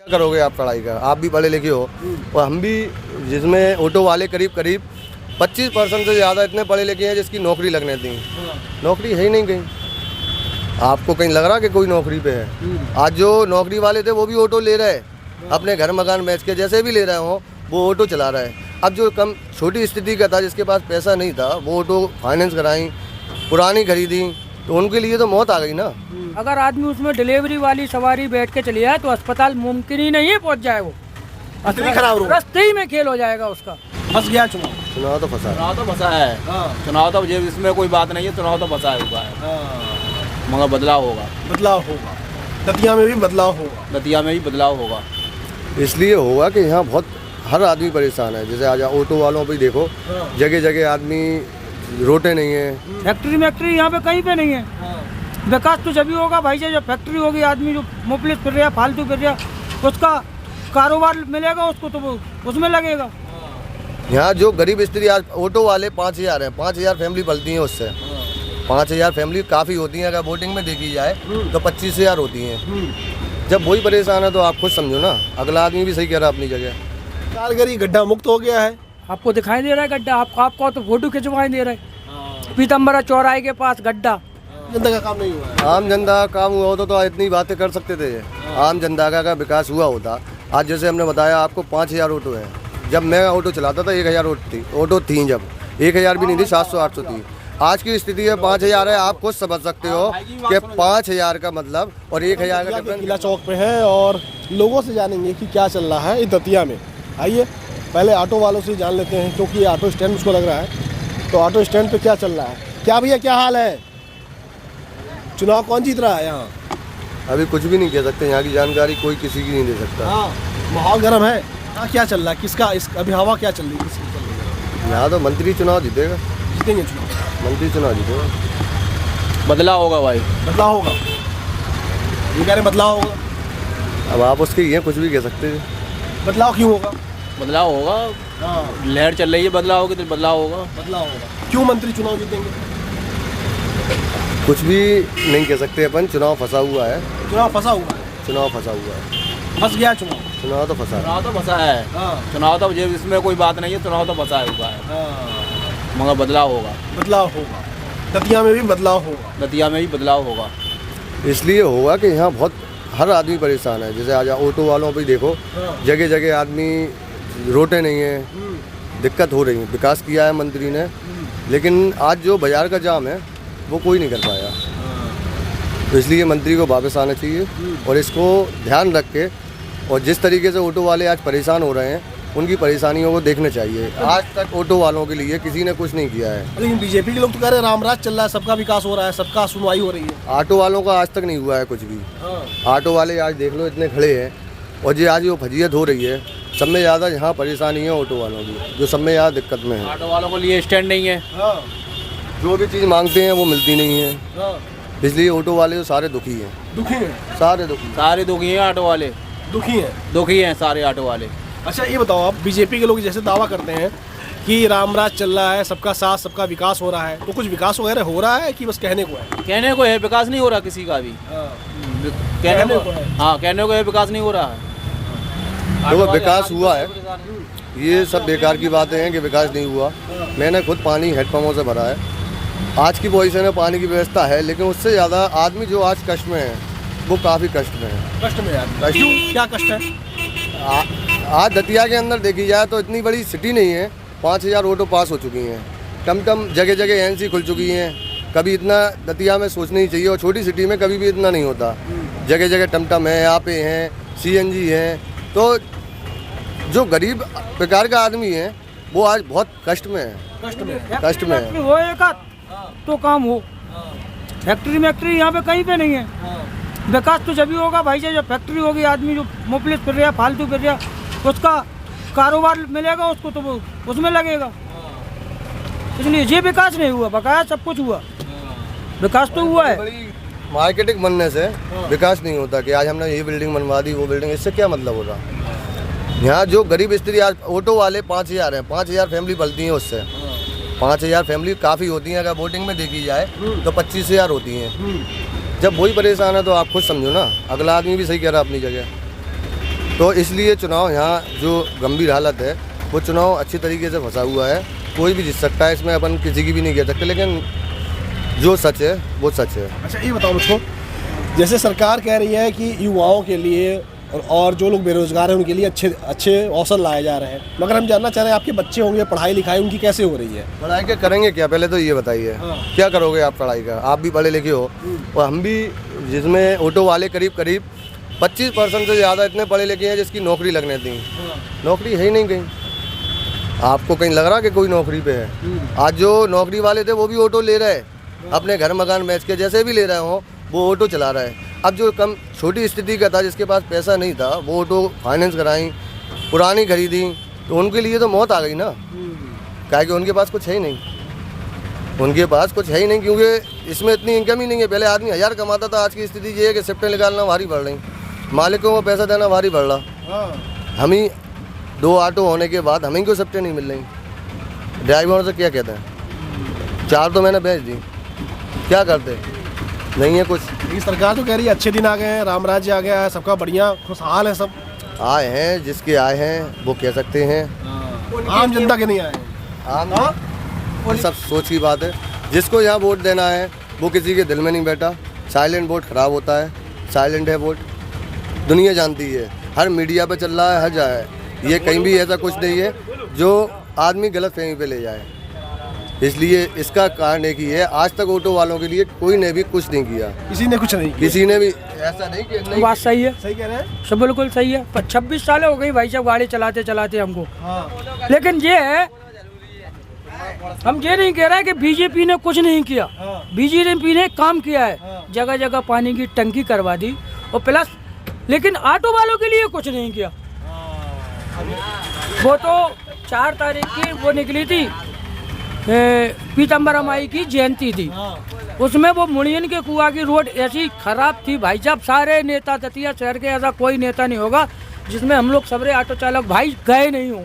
क्या करोगे आप पढ़ाई का? आप भी पढ़े लिखे हो और हम भी, जिसमें ऑटो वाले करीब 25% से ज़्यादा इतने पढ़े लिखे हैं जिसकी नौकरी लगने थी, नौकरी है ही नहीं कहीं। आपको कहीं लग रहा कि कोई नौकरी पे है? आज जो नौकरी वाले थे वो भी ऑटो ले रहे हैं, अपने घर मकान बेच के जैसे भी ले रहे हो वो ऑटो चला रहा है। अब जो कम छोटी स्थिति का था, जिसके पास पैसा नहीं था, वो ऑटो फाइनेंस कराई, पुरानी खरीदी, तो उनके लिए तो मौत आ गई ना। अगर आदमी उसमें डिलीवरी वाली सवारी बैठ के चली जाए तो अस्पताल मुमकिन ही नहीं है पहुंच जाए, वो रास्ते ही में खेल हो जाएगा उसका। फंस गया चुनाव तो फंसा, चुनाव तो फंसा है। चुनाव तो इसमें कोई बात नहीं है, चुनाव तो फंसा हुआ है, मगर बदलाव होगा। दतिया में भी बदलाव होगा। इसलिए होगा कि यहाँ बहुत हर आदमी परेशान है। जैसे आज ऑटो वालों पे देखो, जगह जगह आदमी रोटे नहीं है। फैक्ट्री यहाँ पे कहीं पे नहीं है। विकास तो जब भी होगा भाई, जब फैक्ट्री होगी, आदमी जो मुफलिस फिर रहा, फालतू फिर रहा, उसका कारोबार मिलेगा उसको, तो वो उसमें लगेगा। यहाँ जो गरीब स्त्री, आज ऑटो वाले 5,000 हैं, 5,000 फैमिली पलती हैं उससे। 5,000 फैमिली काफ़ी होती हैं, अगर वोटिंग में देखी जाए तो 25,000 होती हैं। जब वही परेशान है तो आप खुद समझो ना, अगला आदमी भी सही कह रहा है अपनी जगह। कारगरी गड्ढा मुक्त हो गया है। आपको दिखाई दे रहा है गड्ढा? आपको तो फोटो खिंचवाई दे रहा है। पीतम्बरा चौराहे के पास गड्ढा। जनता का काम नहीं हुआ है। आम जनता का काम हुआ होता तो इतनी बातें कर सकते थे। आम जनता का विकास हुआ होता। आज जैसे हमने बताया आपको 5,000 ऑटो है। जब मैं ऑटो चलाता था 1,000 ऑटो थी, जब 1,000 भी नहीं थी, 700-800 थी। आज की स्थिति है 5,000 है। आप खुद समझ सकते हो कि 5,000 का मतलब और 1,000 का डिफरेंस। किला चौक पे है और लोगों से जानेंगे कि क्या चल रहा है इस दतिया में। आइए पहले ऑटो वालों से जान लेते हैं, क्योंकि ऑटो स्टैंड उसको लग रहा है। तो ऑटो स्टैंड पे क्या चल रहा है? क्या भैया, क्या हाल है? चुनाव कौन जीत रहा है यहाँ? अभी कुछ भी नहीं कह सकते, यहाँ की जानकारी कोई किसी की नहीं दे सकता। माहौल गर्म है। क्या चल रहा है? किसका अभी हवा क्या चल रही है? किसकी चल रही है? यहाँ तो मंत्री चुनाव जीतेगा, जीतेंगे चुनाव, मंत्री चुनाव जीतेगा। बदलाव होगा भाई, बदलाव होगा। ये कह रहे बदलाव होगा। अब आप उसके ये कुछ भी कह सकते हैं। बदलाव क्यों होगा? बदलाव होगा। लहर चल रही है बदलाव होगी तो बदलाव होगा। क्यों मंत्री चुनाव जीतेंगे? कुछ भी नहीं कह सकते अपन। चुनाव फंसा हुआ है। चुनाव फंसा हुआ है। फंस गया चुनाव तो फंसा है। चुनाव तो इसमें कोई बात नहीं है, चुनाव तो फंसा हुआ है, मगर बदलाव होगा। दतिया में भी बदलाव होगा। इसलिए होगा कि यहाँ बहुत हर आदमी परेशान है। जैसे आज ऑटो वालों पे देखो, जगह जगह आदमी रोटे नहीं है, दिक्कत हो रही है। विकास किया है मंत्री ने, लेकिन आज जो बाजार का जाम है वो कोई नहीं कर पाया। तो इसलिए मंत्री को वापस आना चाहिए और इसको ध्यान रख के, और जिस तरीके से ऑटो वाले आज परेशान हो रहे हैं, उनकी परेशानियों को देखना चाहिए। आज तक ऑटो वालों के लिए किसी ने कुछ नहीं किया है। लेकिन बीजेपी के लोग तो कह रहे हैं रामराज चल रहा है, सबका विकास हो रहा है, सबका सुनवाई हो रही है। ऑटो वालों का आज तक नहीं हुआ है कुछ भी। ऑटो वाले आज देख लो इतने खड़े हैं, और जो आज वो फजीयत हो रही है, सब में ज़्यादा यहाँ परेशानी है ऑटो वालों की, जो सब में ज़्यादा दिक्कत में है। ऑटो वालों के लिए स्टैंड नहीं है। जो भी चीज़ मांगते हैं वो मिलती नहीं है। इसलिए ऑटो वाले तो सारे दुखी हैं। सारे दुखी हैं। ऑटो वाले दुखी हैं सारे ऑटो वाले। अच्छा ये बताओ, आप बीजेपी के लोग जैसे दावा करते हैं कि रामराज चल रहा है, सबका साथ सबका विकास हो रहा है, तो कुछ विकास वगैरह हो रहा है कि बस कहने को है? कहने को है, विकास नहीं हो रहा किसी का भी। कहने को है। हाँ, कहने को है, विकास नहीं हो रहा है। देखो विकास हुआ है, ये सब बेकार की बातें हैं कि विकास नहीं हुआ। मैंने खुद पानी हेडपम्पों से भरा है। आज की पोजीशन में पानी की व्यवस्था है, लेकिन उससे ज़्यादा आदमी जो आज कष्ट में है वो काफ़ी कष्ट में है। क्यों? क्या कष्ट है? आज दतिया के अंदर देखी जाए तो इतनी बड़ी सिटी नहीं है। 5,000 ऑटो पास हो चुकी हैं, टमटम जगह जगह एनसी खुल चुकी हैं। कभी इतना दतिया में सोचना ही चाहिए, और छोटी सिटी में कभी भी इतना नहीं होता। जगह जगह टमटम है, आपे हैं, CNG है। तो जो गरीब प्रकार का आदमी है वो आज बहुत कष्ट में है। वो एक तो काम हो। फैक्ट्री यहाँ पे कहीं पे नहीं है। विकास तो जब भी होगा भाई, जब फैक्ट्री होगी, आदमी जो मुफलिस फिर रहा, फालतू फिर रहा, उसका कारोबार मिलेगा उसको, तो वो उसमें लगेगा। इसलिए ये विकास नहीं हुआ, बकाया सब कुछ हुआ। विकास तो हुआ है। मार्केटिंग बनने से विकास नहीं होता कि आज हमने ये बिल्डिंग बनवा दी, वो बिल्डिंग, इससे क्या मतलब होगा? यहाँ जो गरीब स्त्री, आज ऑटो वाले 5,000 हैं, 5,000 फैमिली पलती हैं उससे। 5,000 फैमिली काफ़ी होती हैं, अगर वोटिंग में देखी जाए तो 25,000 होती हैं। जब वही परेशान है तो आप खुद समझो ना, अगला आदमी भी सही कह रहा है अपनी जगह। तो इसलिए चुनाव यहाँ जो गंभीर हालत है वो चुनाव अच्छी तरीके से फंसा हुआ है। कोई भी जीत सकता है, इसमें अपन किसी की भी नहीं कह सकते, लेकिन जो सच है वो सच है। अच्छा ये बताओ मुझको, जैसे सरकार कह रही है कि युवाओं के लिए और जो लोग बेरोजगार हैं उनके लिए अच्छे अवसर लाए जा रहे हैं, मगर हम जानना चाह रहे हैं आपके बच्चे होंगे, पढ़ाई लिखाई उनकी कैसे हो रही है? पढ़ाई के करेंगे क्या, पहले तो ये बताइए। क्या करोगे आप पढ़ाई का? आप भी पढ़े लिखे हो और हम भी, जिसमें ऑटो वाले करीब 25% से ज़्यादा इतने पढ़े लिखे हैं जिसकी नौकरी लगने थी, नौकरी है ही नहीं कहीं। आपको कहीं लग रहा कि कोई नौकरी पे है? आज जो नौकरी वाले थे वो भी ऑटो ले रहे, अपने घर मकान बेच के जैसे भी ले रहे हो वो ऑटो चला रहा है। अब जो कम छोटी स्थिति का था, जिसके पास पैसा नहीं था, वो ऑटो फाइनेंस कराई, पुरानी खरीदी, तो उनके लिए तो मौत आ गई ना। क्या कि उनके पास कुछ है ही नहीं, उनके पास कुछ है ही नहीं, क्योंकि इसमें इतनी इनकम ही नहीं है। पहले आदमी 1000 कमाता था, आज की स्थिति ये है कि शिफ्टें निकालना भारी पड़ रही, मालिकों को पैसा देना भारी पड़ रहा। हम ही 2 ऑटो होने के बाद हमें क्यों शिफ्टें नहीं मिल रही? ड्राइवरों से क्या कहते हैं, 4 तो मैंने बेच दी, क्या करते? नहीं है कुछ। ये सरकार तो कह रही है अच्छे दिन आ गए हैं, राम राज्य आ गया है, सबका बढ़िया खुशहाल है, सब आए हैं, जिसके आए हैं वो कह सकते हैं, आम जनता के नहीं आए। आम और सब सोच की बात है। जिसको यहाँ वोट देना है वो किसी के दिल में नहीं बैठा। साइलेंट वोट खराब होता है, साइलेंट है वोट, दुनिया जानती है, हर मीडिया पे चल रहा है, हर जगह। ये कहीं भी ऐसा कुछ नहीं है जो आदमी गलत फहमी पे ले जाए। इसलिए इसका कारण एक ही है, आज तक ऑटो वालों के लिए कोई ने भी कुछ नहीं किया, किसी ने कुछ नहीं किया। किसी ने भी ऐसा नहीं किया। नहीं, बात सही है, सही कह रहे हैं। सब बिल्कुल सही है। पर 26 साल हो गई भाई साहब गाड़ी चलाते चलाते हमको। हाँ। लेकिन ये है, हम ये नहीं कह रहे कि बीजेपी ने कुछ नहीं किया। बीजेपी ने काम किया है, जगह जगह पानी की टंकी करवा दी और प्लस, लेकिन ऑटो वालों के लिए कुछ नहीं किया। वो तो 4 तारीख की वो निकली थी, पीताम्बरा माई की जयंती थी, उसमें वो मुड़ियन के कुआ की रोड ऐसी खराब थी भाई साहब। सारे नेता दतिया शहर के ऐसा कोई नेता नहीं होगा जिसमें हम लोग सबरे ऑटो चालक भाई गए नहीं हो,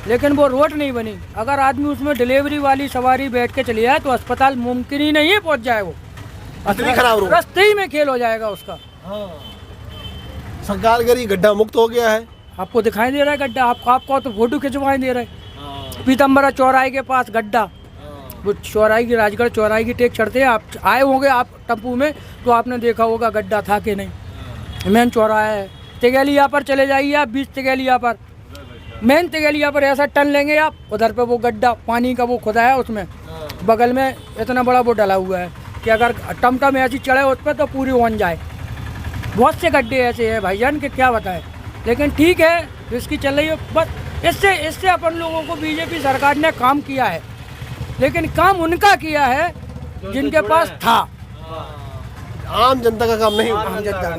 लेकिन वो रोड नहीं बनी। अगर आदमी उसमें डिलीवरी वाली सवारी बैठ के चली जाए तो अस्पताल मुमकिन ही नहीं है पहुंच जाए, वो खराब रोड, रास्ते ही में खेल हो जाएगा उसका। सरकार कह रही गड्ढा मुक्त हो गया है। आपको दिखाई दे रहा है गड्ढा? आपको तो फोटो खिंचवाई दे रहा है। पीताम्बरा चौराहे के पास गड्ढा, वो चौराहे की, राजगढ़ चौराहे की टेक चढ़ते हैं, आप आए होंगे आप टेम्पू में तो आपने देखा होगा गड्ढा था कि नहीं। मेन चौराहा है, तिगेलिया पर चले जाइए आप, 20 तिगेलिया पर, मेन तिगेलिया पर ऐसा टन लेंगे आप, उधर पे वो गड्ढा पानी का वो खुदा है, उसमें बगल में इतना बड़ा वो डला हुआ है कि अगर टमटम ऐसी चढ़े उस पर तो पूरी ओन जाए। बहुत से गड्ढे ऐसे हैं भाईजान कि क्या बताएं, लेकिन ठीक है इसकी चल रही है। बस इससे अपन लोगों को बीजेपी सरकार ने काम किया है, लेकिन काम उनका किया है जिनके पास था। आम जनता का काम नहीं हुआ। आम जनता का।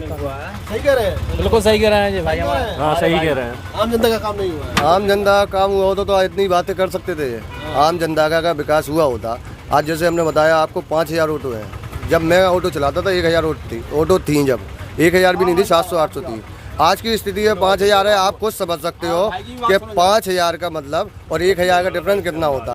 सही कह रहे हैं, बिल्कुल सही कह रहे हैं जी भाई। हाँ सही कह रहे हैं। आम जनता का काम नहीं हुआ है। आम जनता का काम हुआ होता तो इतनी बातें कर सकते थे। आम जनता का विकास हुआ होता। आज जैसे हमने बताया आपको 5000 ऑटो है, जब मैं ऑटो चलाता था 1000 ऑटो थी, जब 1000 भी नहीं थी, 700-800 थी। आज की स्थिति में 5000 है। आप खुद समझ सकते हो कि 5000 का मतलब और 1000 का डिफरेंस कितना होता है।